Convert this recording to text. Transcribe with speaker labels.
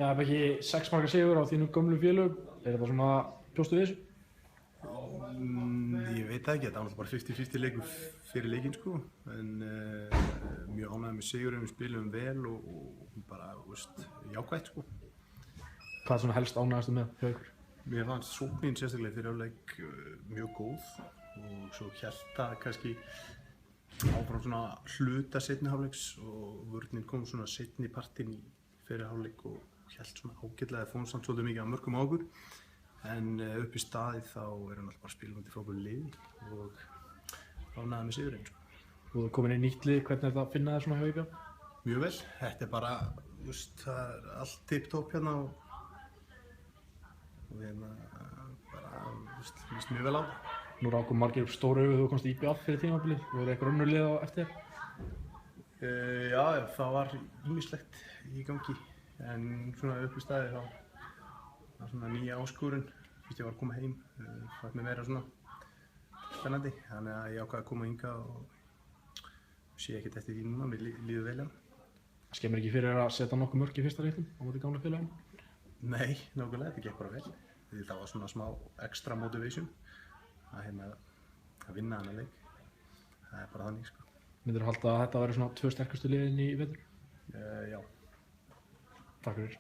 Speaker 1: Já, ekki 6 marka sigur á þínum gömlu félögum. Þetta svona, bjóstu við þessu?
Speaker 2: Ég veit það ekki, þetta var náttúrulega bara 50-50 leikur fyrir leikinn sko, en mjög ánægður með sigurinn, við spilum vel og bara, jákvætt sko.
Speaker 1: Hvað er svona helst ánægðastu með hjá ykkur?
Speaker 2: Mér fannst sóknin sérstaklega fyrir hálfleik mjög góð og svo hélt það kannski áfram svona hluta seinni hálfleiks og vörnin kom svona seinni partinn í fyrir hálfleik og hélt svona ágætlega, það fór samt svolítið mikið af mörkum á okkur. En upp í staðið þá hann alltaf bara spilandi frábæru liði og ánægður með sigurinn sko.
Speaker 1: Þú ert komin í nýtt lið, hvernig er það að finna þér svona hjá IBF?
Speaker 2: Mjög vel, þetta er bara, það er allt tipptopp hérna og bara, líst mjög vel á það.
Speaker 1: Nú rákum margir upp stóru augu þegar þú komst í IBF fyrir tímabilið. Voru eitthvað önnur lið á eftir þér?
Speaker 2: Já, það var ýmislegt í gangi, en svona upp í staðið þá var svona nýja áskorun, fyrst ég var að koma heim, fannst mér meira svona spennandi, þannig að ég ákvað að koma hingað og sé ekkert eftir því núna, mér líður vel hérna.
Speaker 1: Það skemmir ekki fyrir að setja nokkuð mörk í fyrsta leiknum á móti gamla félaginu?
Speaker 2: Nei, nákvæmlega, þetta gekk bara vel. Það var svona smá extra motivation að vinna þennan leik. Það er bara þannig sko.
Speaker 1: Myndirðu halda að þetta væri svona 2 sterkustu liðin í vetur?
Speaker 2: Já.
Speaker 1: Takk fyrir.